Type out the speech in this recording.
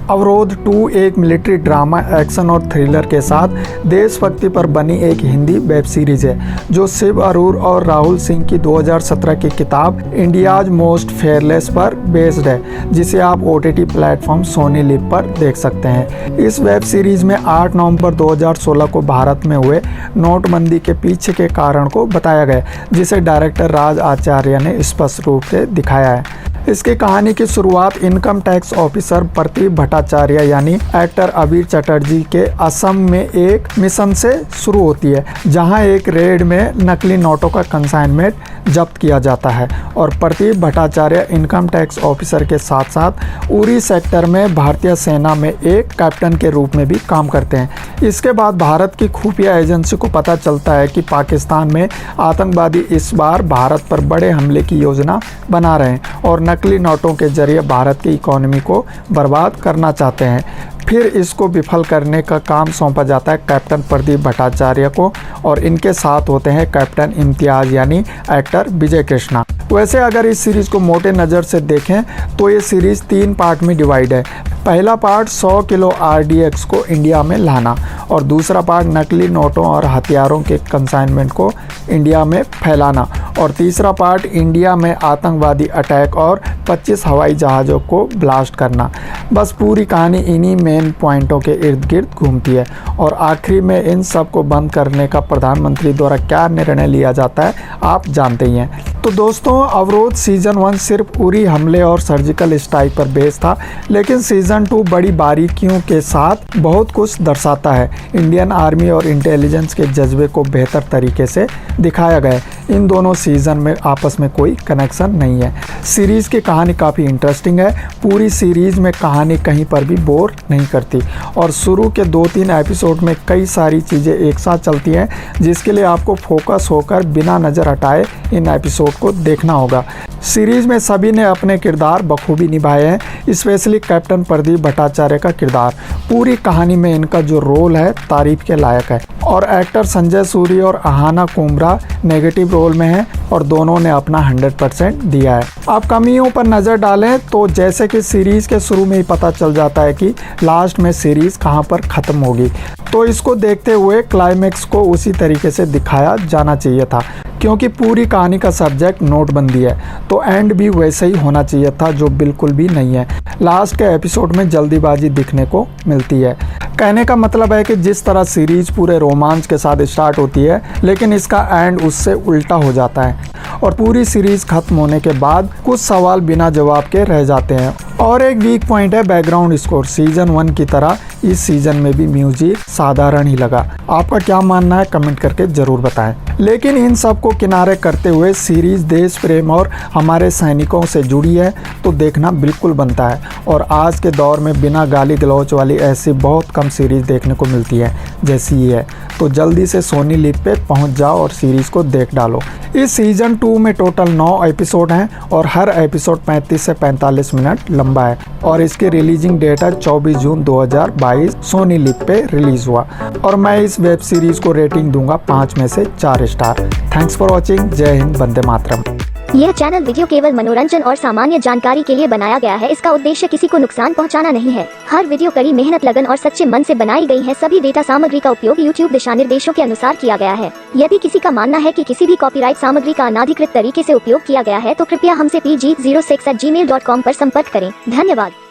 अवरोध 2 एक military drama, action और थ्रिलर के साथ देशभक्ति पर बनी एक हिंदी वेब सीरीज है जो शिव अरोरा और राहुल सिंह की 2017 की किताब इंडियाज मोस्ट फेयरलेस पर बेस्ड है, जिसे आप OTT प्लेटफॉर्म सोनी लिव पर देख सकते हैं। इस वेब सीरीज में 8 नवंबर 2016 को भारत में हुए नोटबंदी के पीछे के कारण को बताया गया, जिसे डायरेक्टर राज आचार्य ने स्पष्ट रूप से दिखाया है। इसकी कहानी की शुरुआत income tax officer Pradeep Bhattacharya यानी एक्टर अबीर चटर्जी के असम में एक मिशन से शुरू होती है, जहां एक रेड में नकली नोटों का कंसाइनमेंट जब्त किया जाता है और Pradeep Bhattacharya income tax officer के साथ साथ उरी सेक्टर में भारतीय सेना में एक कैप्टन के रूप में भी काम करते हैं। इसके बाद भारत की खुफिया एजेंसी को पता चलता है कि पाकिस्तान में आतंकवादी इस बार भारत पर बड़े हमले की योजना बना रहे हैं और नकली नोटों के जरिए भारत की इकोनॉमी को बर्बाद करना चाहते हैं। फिर इसको विफल करने का काम सौंपा जाता है कैप्टन प्रदीप भट्टाचार्य को और इनके साथ होते हैं कैप्टन इम्तियाज़ यानी एक्टर विजय कृष्णा। वैसे अगर इस सीरीज़ को मोटे नज़र से देखें तो ये सीरीज़ 3 पार्ट में डिवाइड है। पहला पार्ट 100 किलो RDX को इंडिया में लाना और दूसरा पार्ट नकली नोटों और हथियारों के कंसाइनमेंट को इंडिया में फैलाना और तीसरा पार्ट इंडिया में आतंकवादी अटैक और 25 हवाई जहाज़ों को ब्लास्ट करना। बस पूरी कहानी इन्हीं मेन पॉइंटों के इर्द गिर्द घूमती है और आखिरी में इन सब को बंद करने का प्रधानमंत्री द्वारा क्या निर्णय लिया जाता है आप जानते ही हैं। तो दोस्तों, अवरोध सीज़न 1 सिर्फ उरी हमले और सर्जिकल स्ट्राइक पर बेस्ड था, लेकिन सीज़न 2 बड़ी बारीकियों के साथ बहुत कुछ दर्शाता है। इंडियन आर्मी और इंटेलिजेंस के जज्बे को बेहतर तरीके से दिखाया गया है। इन दोनों सीज़न में आपस में कोई कनेक्शन नहीं है। सीरीज़ की कहानी काफ़ी इंटरेस्टिंग है। पूरी सीरीज़ में कहानी कहीं पर भी बोर नहीं करती और शुरू के 2-3 एपिसोड में कई सारी चीज़ें एक साथ चलती हैं, जिसके लिए आपको फोकस होकर बिना नज़र हटाए इन एपिसोड को देखना होगा। सीरीज़ में सभी ने अपने किरदार बखूबी निभाए हैं, स्पेशली कैप्टन प्रदीप भट्टाचार्य का किरदार। पूरी कहानी में इनका जो रोल है तारीफ के लायक है और एक्टर संजय सूरी और अहाना कुम्रा नेगेटिव रोल में हैं और दोनों ने अपना 100% दिया है। आप कमियों पर नज़र डालें तो जैसे कि सीरीज़ के शुरू में ही पता चल जाता है कि लास्ट में सीरीज़ कहां पर ख़त्म होगी, तो इसको देखते हुए क्लाइमेक्स को उसी तरीके से दिखाया जाना चाहिए था। क्योंकि पूरी कहानी का सब्जेक्ट नोटबंदी है तो एंड भी वैसे ही होना चाहिए था, जो बिल्कुल भी नहीं है। लास्ट के एपिसोड में जल्दीबाजी दिखने को मिलती है। कहने का मतलब है कि जिस तरह सीरीज पूरे रोमांच के साथ स्टार्ट होती है, लेकिन इसका एंड उससे उल्टा हो जाता है और पूरी सीरीज खत्म होने के बाद कुछ सवाल बिना जवाब के रह जाते हैं। और एक वीक पॉइंट है बैकग्राउंड स्कोर। सीजन 1 की तरह इस सीजन में भी म्यूजिक साधारण ही लगा। आपका क्या मानना है कमेंट करके जरूर बताएं। लेकिन इन सब को किनारे करते हुए सीरीज देश प्रेम और हमारे सैनिकों से जुड़ी है तो देखना बिल्कुल बनता है। और आज के दौर में बिना गाली गलौच वाली ऐसी बहुत कम सीरीज देखने को मिलती है जैसी ये है। तो जल्दी से सोनी लिव पे पहुंच जाओ और सीरीज को देख डालो। इस सीजन 2 में टोटल 9 एपिसोड हैं और हर एपिसोड 35 से 45 मिनट लंबा है और इसकी रिलीजिंग डेट है 24 जून 2022 सोनी लिव पे रिलीज हुआ। और मैं इस वेब सीरीज को रेटिंग दूंगा 5 में से 4 स्टार। Thanks for watching. जय हिंद, वंदे मातरम। यह चैनल वीडियो केवल मनोरंजन और सामान्य जानकारी के लिए बनाया गया है। इसका उद्देश्य किसी को नुकसान पहुंचाना नहीं है। हर वीडियो कड़ी मेहनत, लगन और सच्चे मन से बनाई गई है। सभी डेटा सामग्री का उपयोग YouTube दिशा निर्देशों के अनुसार किया गया है। यदि किसी का मानना है कि किसी भी कॉपीराइट सामग्री का अनाधिकृत तरीके से उपयोग किया गया है तो कृपया हमसे pg06@gmail.com पर संपर्क करें। धन्यवाद।